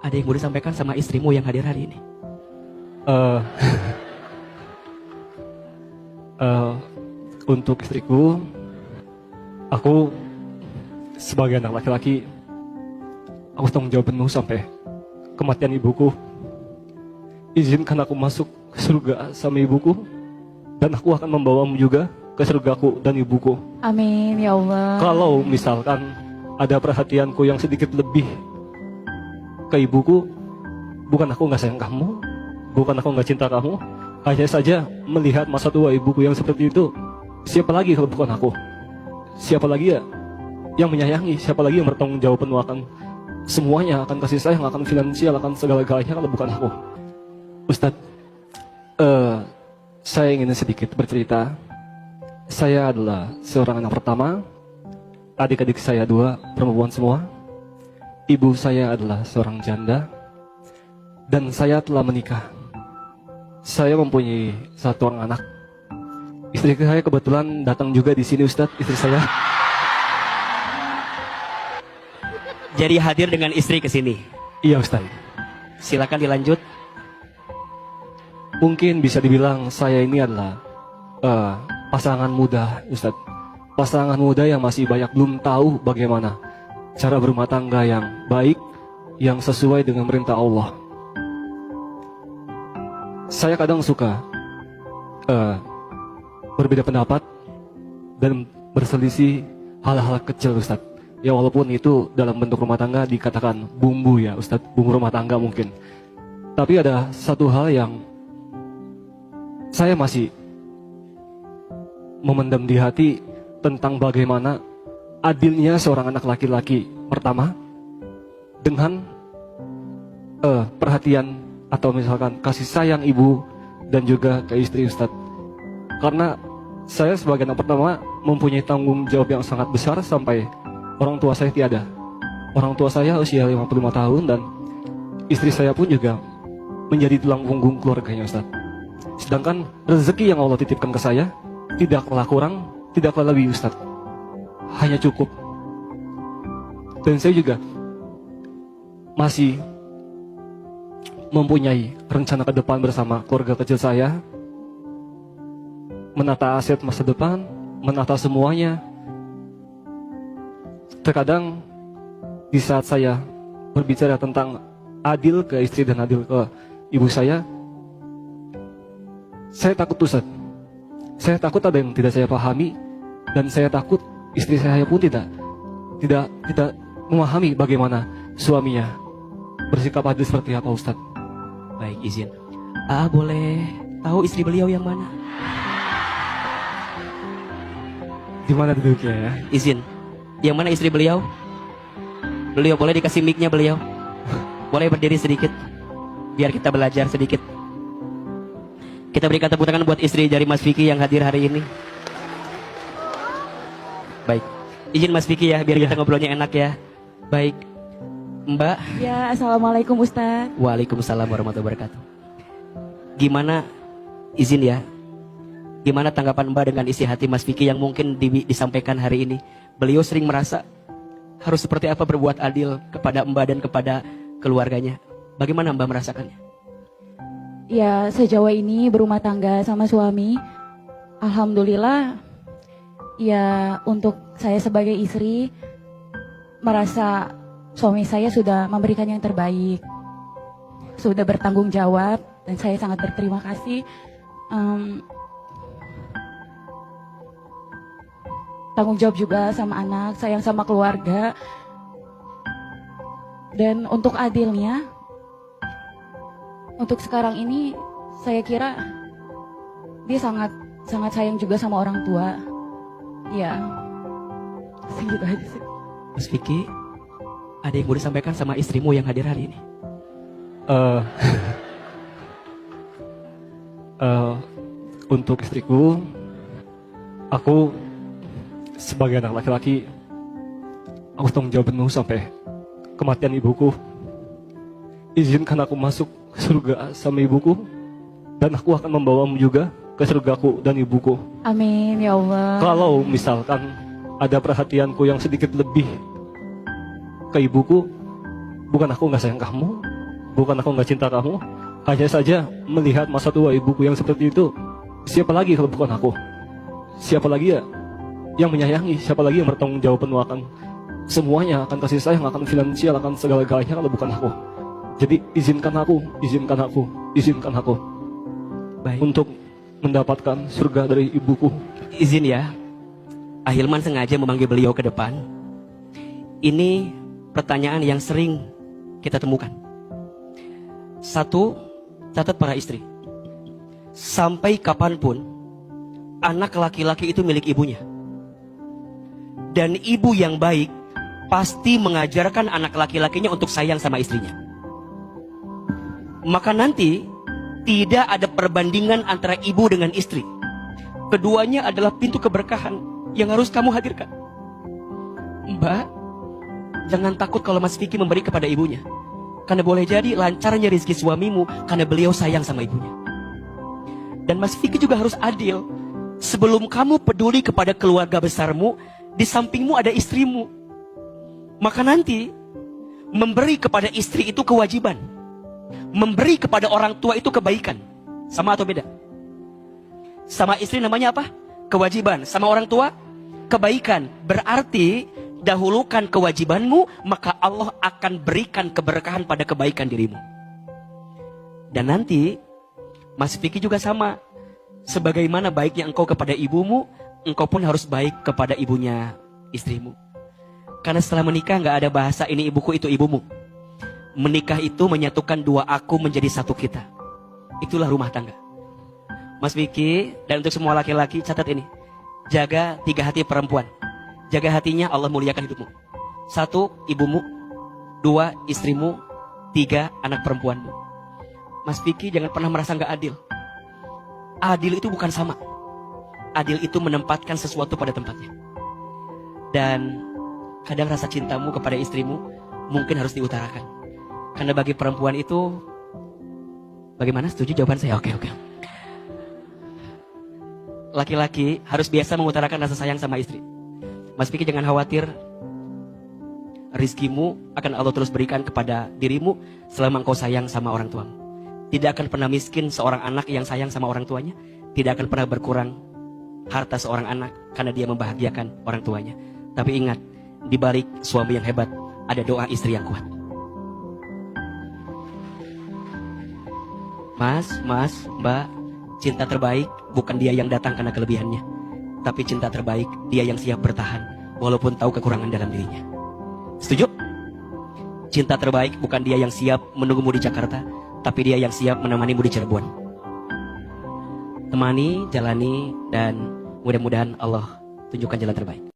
ada yang mau disampaikan sama istrimu yang hadir hari ini? Eh, untuk istriku, aku sebagai anak laki-laki, aku tanggung jawab penuh sampai kematian ibuku. Izinkan aku masuk ke surga sama ibuku, dan aku akan membawamu juga ke surgaku dan ibuku. Amin ya Allah. Kalau misalkan ada perhatianku yang sedikit lebih ke ibuku, bukan aku nggak sayang kamu, bukan aku nggak cinta kamu, hanya saja melihat masa tua ibuku yang seperti itu, siapa lagi kalau bukan aku? Siapa lagi ya yang menyayangi? Siapa lagi yang bertanggung jawab penuh akan semuanya, akan kasih sayang, akan finansial, akan segala-galanya kalau bukan aku? Ustadz, saya ingin sedikit bercerita. Saya adalah seorang anak pertama, adik-adik saya 2 perempuan semua. Ibu saya adalah seorang janda, dan saya telah menikah. Saya mempunyai 1 orang anak. Istri saya kebetulan datang juga di sini, Ustadz, istri saya. Jadi hadir dengan istri ke sini. Iya, Ustadz. Silakan dilanjut. Mungkin bisa dibilang saya ini adalah pasangan muda, Ustadz. Pasangan muda yang masih banyak belum tahu bagaimana cara berumah tangga yang baik, yang sesuai dengan perintah Allah. Saya kadang suka berbeda pendapat dan berselisih hal-hal kecil, Ustadz. Ya walaupun itu dalam bentuk rumah tangga dikatakan bumbu ya, Ustadz, bumbu rumah tangga mungkin. Tapi ada satu hal yang saya masih memendam di hati tentang bagaimana adilnya seorang anak laki-laki pertama dengan perhatian atau misalkan kasih sayang ibu dan juga ke istri, Ustadz. Karena saya sebagai anak pertama mempunyai tanggung jawab yang sangat besar sampai orang tua saya tiada. Orang tua saya usia 55 tahun dan istri saya pun juga menjadi tulang punggung keluarganya, Ustadz. Sedangkan rezeki yang Allah titipkan ke saya tidaklah kurang, tidaklah lebih, Ustadz. Hanya cukup. Dan saya juga masih mempunyai rencana ke depan bersama keluarga kecil saya, menata aset masa depan, menata semuanya. Terkadang di saat saya berbicara tentang adil ke istri dan adil ke ibu saya takut, Ustaz. Saya takut ada yang tidak saya pahami, dan saya takut istri saya pun tidak memahami bagaimana suaminya bersikap adil seperti apa, Ustaz. Baik, izin. Boleh tahu istri beliau yang mana? Di mana duduknya ya? Izin. Yang mana istri beliau? Beliau boleh dikasih mic-nya beliau. Boleh berdiri sedikit biar kita belajar sedikit. Kita berikan tepuk tangan buat istri dari Mas Vicky yang hadir hari ini. Baik. Izin Mas Vicky ya, biar kita ngobrolnya enak ya. Baik. Mbak. Ya, assalamualaikum Ustadz. Waalaikumsalam warahmatullahi wabarakatuh. Gimana, izin ya, gimana tanggapan Mbak dengan isi hati Mas Vicky yang mungkin disampaikan hari ini? Beliau sering merasa harus seperti apa berbuat adil kepada Mbak dan kepada keluarganya. Bagaimana Mbak merasakannya? Ya, sejauh ini berumah tangga sama suami, alhamdulillah. Ya, untuk saya sebagai istri merasa suami saya sudah memberikan yang terbaik, sudah bertanggung jawab, dan saya sangat berterima kasih. Tanggung jawab juga sama anak, sayang sama keluarga. Dan untuk adilnya, untuk sekarang ini saya kira dia sangat sayang juga sama orang tua. Ya, segitu aja sih. Mas Vicky, ada yang mau disampaikan sama istrimu yang hadir hari ini? Untuk istriku, aku sebagai anak laki-laki, aku tanggung jawab penuh sampai kematian ibuku. Izinkan aku masuk ke surga sama ibuku, dan aku akan membawamu juga ke surgaku dan ibuku. Amin ya Allah. Kalau misalkan ada perhatianku yang sedikit lebih ke ibuku, bukan aku nggak sayang kamu, bukan aku nggak cinta kamu. Hanya saja melihat masa tua ibuku yang seperti itu, siapa lagi kalau bukan aku? Siapa lagi ya yang menyayangi? Siapa lagi yang bertanggung jawab penuh akan semuanya, akan kasih sayang, akan finansial, akan segala-galanya kalau bukan aku? Jadi izinkan aku Baik. untuk mendapatkan surga dari ibuku. Izin ya, Ahilman sengaja memanggil beliau ke depan. Ini pertanyaan yang sering kita temukan. Satu, catat para istri. Sampai kapanpun, anak laki-laki itu milik ibunya. Dan ibu yang baik pasti mengajarkan anak laki-lakinya untuk sayang sama istrinya. Maka nanti tidak ada perbandingan antara ibu dengan istri. Keduanya adalah pintu keberkahan yang harus kamu hadirkan. Mbak, jangan takut kalau Mas Vicky memberi kepada ibunya. Karena boleh jadi lancarnya rezeki suamimu karena beliau sayang sama ibunya. Dan Mas Vicky juga harus adil. Sebelum kamu peduli kepada keluarga besarmu, di sampingmu ada istrimu. Maka nanti memberi kepada istri itu kewajiban. Memberi kepada orang tua itu kebaikan. Sama atau beda? Sama istri namanya apa? Kewajiban. Sama orang tua? Kebaikan. Berarti dahulukan kewajibanmu, maka Allah akan berikan keberkahan pada kebaikan dirimu. Dan nanti Mas Vicky juga sama. Sebagaimana baiknya engkau kepada ibumu, engkau pun harus baik kepada ibunya istrimu. Karena setelah menikah gak ada bahasa ini ibuku itu ibumu. Menikah itu menyatukan dua aku menjadi satu kita. Itulah rumah tangga. Mas Vicky dan untuk semua laki-laki catat ini. Jaga 3 hati perempuan. Jaga hatinya, Allah muliakan hidupmu. 1, ibumu. 2, istrimu. 3, anak perempuanmu. Mas Vicky jangan pernah merasa gak adil. Adil itu bukan sama. Adil itu menempatkan sesuatu pada tempatnya. Dan kadang rasa cintamu kepada istrimu mungkin harus diutarakan. Karena bagi perempuan itu, bagaimana? Setuju jawaban saya? Oke. Laki-laki harus biasa mengutarakan rasa sayang sama istri. Mas Vicky jangan khawatir, rizkimu akan Allah terus berikan kepada dirimu selama engkau sayang sama orang tuamu. Tidak akan pernah miskin seorang anak yang sayang sama orang tuanya. Tidak akan pernah berkurang harta seorang anak karena dia membahagiakan orang tuanya. Tapi ingat, di balik suami yang hebat ada doa istri yang kuat. Mas, Mbak, cinta terbaik bukan dia yang datang karena kelebihannya, tapi cinta terbaik dia yang siap bertahan walaupun tahu kekurangan dalam dirinya. Setuju? Cinta terbaik bukan dia yang siap menunggumu di Jakarta, tapi dia yang siap menemanimu di Cirebon. Temani, jalani, dan mudah-mudahan Allah tunjukkan jalan terbaik.